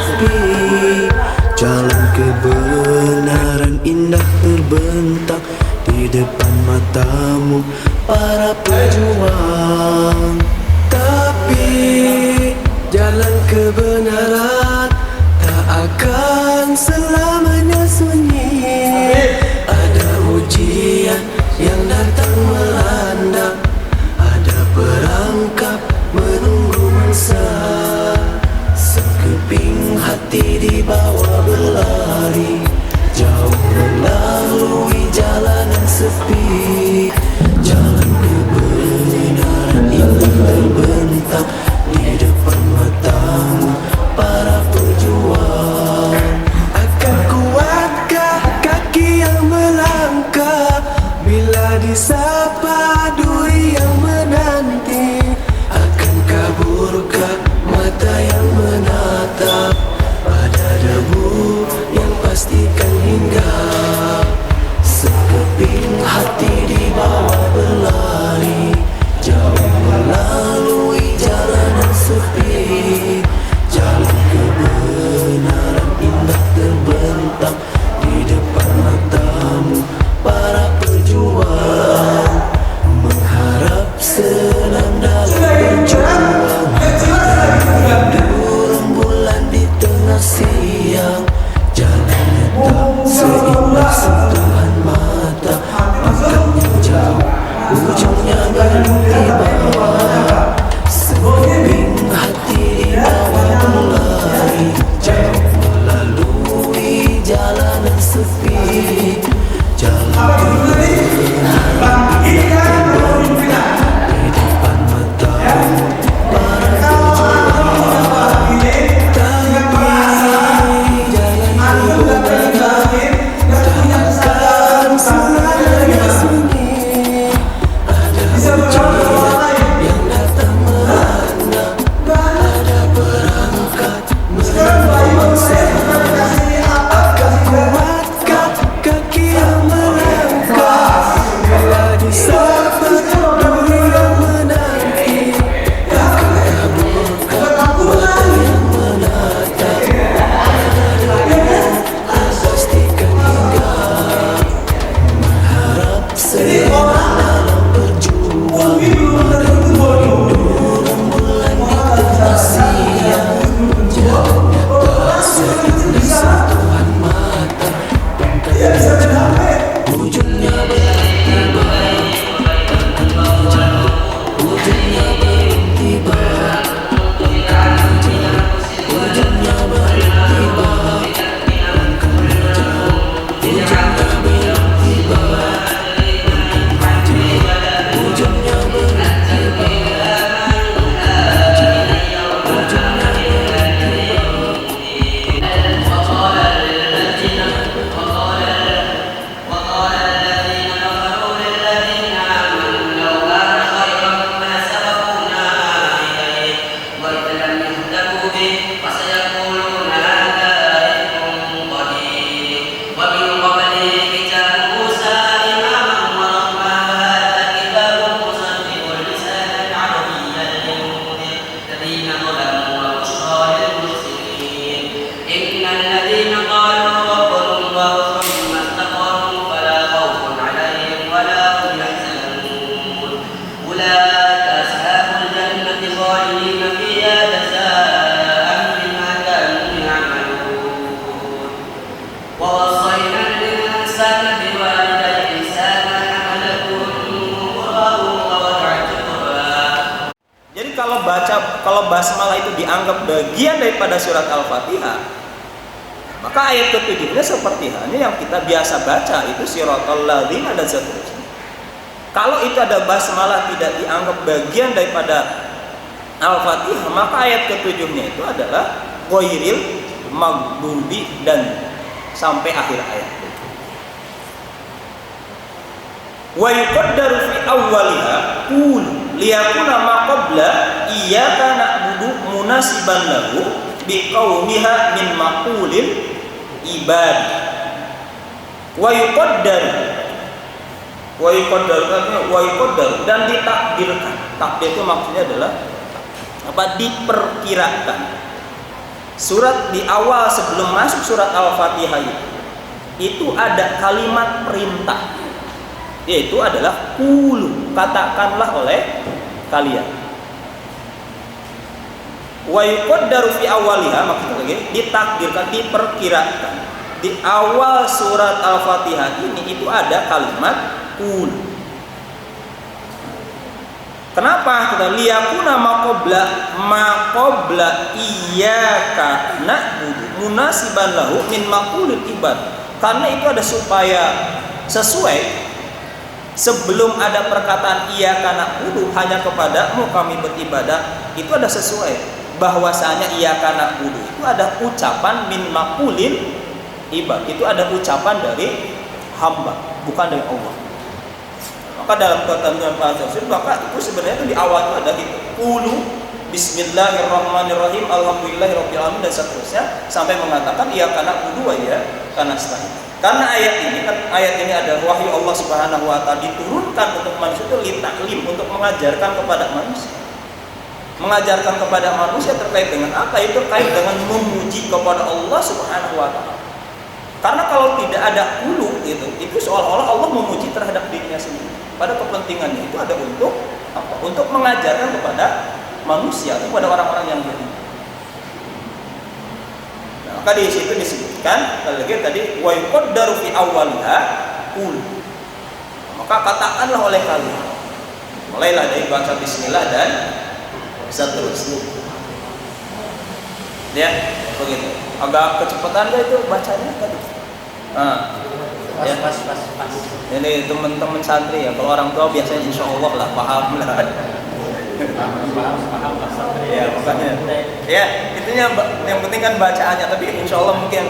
sepi. Jalan kebenaran indah terbentang di depan matamu para pejuang. Tapi jalan kebenaran tak akan selamanya sunyi. Ada ujian yang datang melanda, ada perangkap menunggu mangsa. Sekeping hati dibawa berlari, jauh melalui jalanan sepi. Jalan kebenaran indah terbentang di depan matamu para pejuang. Akan kuatkah kaki yang melangkah bila disapa duri yang menanti? Akan kaburkah mata yang menatap pada debu yang pastikan hinggap? Sekeping hati dibawa berlari, jauh melalui jalanan sepi. Jalan kebenaran indah terbentang di depan matamu para pejuang. Mengharap senang dalam berjuang, rembulan di tengah siang. Jalannya tak seindah sentuhan mata, pangkatnya jauh, ujungnya belum tiba. Sekeping hati dibawa berlari, jauh melalui jalanan sepi. Jalan kebenaran di depan matamu para pejuang. Tapi jalan kebenaran tak akan selamanya sunyi. Ada ujian yang datang melanda, ada perangkat menunggu mangsa. Akan kuatkah kaki yang melangkah bila disapa duri yang menanti? Akan kaburkah mata yang menatap pada debu pastikan hinggap? Mengharap senang dalam berjuang, merindu rembulan di tengah siang. Jalannya tak seindah sentuhan mata, pangkatnya jauh, ujungnya belum tiba. Pangkatnya jauh, ujungnya belum tiba. Pangkatnya jauh, ujungnya belum tiba. Pangkatnya jauh, ujungnya belum tiba. Pangkatnya jauh, ujungnya belum tiba. Jadi kalau basmalah itu dianggap bagian daripada surat Al-Fatihah, maka ayat ke-7-nya seperti halnya yang kita biasa baca, itu siratal ladzina dan seterusnya. Kalau itu ada basmalah tidak dianggap bagian daripada Al-Fatihah, maka ayat ke-7-nya itu adalah ghairil maghdubi dan sampai akhir ayat. Wa yuqaddaru fi awwaliha qul liyakuna ma qabla iyyaka na'budu munasiban lahu biqaumiha min maqulil ibad. Wa yuqaddaru dan ditakdirkan. Takdir itu maksudnya adalah apa? Diperkirakan. surat di awal sebelum masuk surat Al-Fatihah itu ada kalimat perintah, yaitu adalah qulu, katakanlah oleh kalian. Wa yuqaddaru fi awwaliha, maksudnya lagi ditakdirkan, diperkirakan di awal surat Al-Fatihah ini itu ada kalimat qulu. Kenapa? Kita liyakuna maqobla iyyaka na'budu munasiban lahu min maqulil ibad. Karena itu ada supaya sesuai, sebelum ada perkataan iyyaka na'budu, hanya kepadamu kami beribadah, itu ada sesuai bahwasanya iyyaka na'budu itu ada ucapan min maqulil ibad, itu ada ucapan dari hamba, bukan dari Allah. Maka dalam ketentuan bahasa tafsir, maka itu sebenarnya itu di awal itu ada gitu, qulu bismillahirrahmanirrahim alhamdulillahirabbil alamin dan seterusnya sampai mengatakan iyyaka na'budu wa iyyaka nasta'in. Karena ayat ini ada wahyu Allah Subhanahu wa taala diturunkan untuk manusia itu litaklim, untuk mengajarkan kepada manusia. Mengajarkan kepada manusia terkait dengan apa? Itu terkait dengan memuji kepada Allah Subhanahu wa taala. Karena kalau tidak ada ulu itu seolah-olah Allah memuji terhadap dirinya sendiri. Pada kepentingannya itu ada untuk apa? Untuk mengajarkan kepada manusia, kepada orang-orang yang beriman. Nah, maka di situ disebutkan tadi wa yuqaddaru fi awwaliha qul. Maka katakanlah oleh kalian. Mulailah dari baca bismillah dan seterusnya. Ya, begitu. Agak kecepatan itu bacanya tadi. Pas. Ini teman-teman santri ya, kalau orang tua biasanya insya Allah lah paham lah. Paham santri. Ya, makanya. Ya, intinya yang penting kan bacaannya, tapi insya Allah mungkin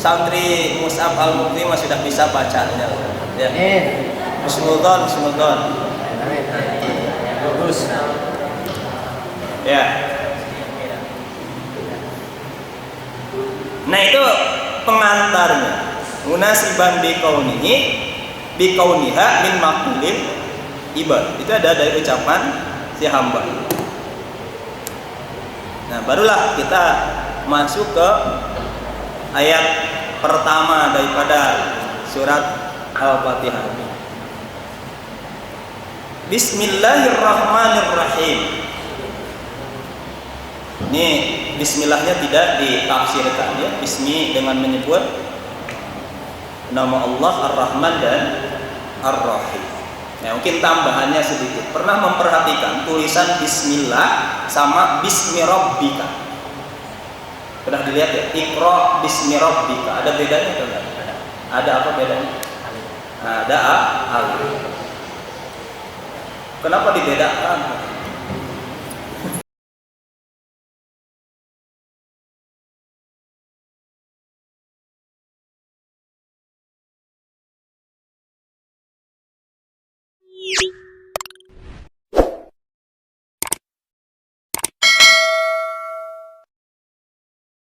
santri Mus'ab Al-Mukti masih sudah bisa bacanya. Ya. Bismillah. Bagus. Ya. Nah itu pengantarnya. Munasiban bikauniha min maqulil ibad. Itu ada dari ucapan si hamba. Nah barulah kita masuk ke ayat pertama daripada surat Al-Fatihah. Bismillahirrahmanirrahim. Ini bismillahnya tidak ditafsirkan ya. Bismi dengan menyebut nama Allah Ar-Rahman dan Ar-Rahim. Nah, mungkin tambahannya sedikit. Pernah memperhatikan tulisan bismillah sama bismi rabbika? Pernah dilihat ya? Iqra bismi rabbika. Ada bedanya atau enggak? Ada apa bedanya? Ada alif. Kenapa dibedakan?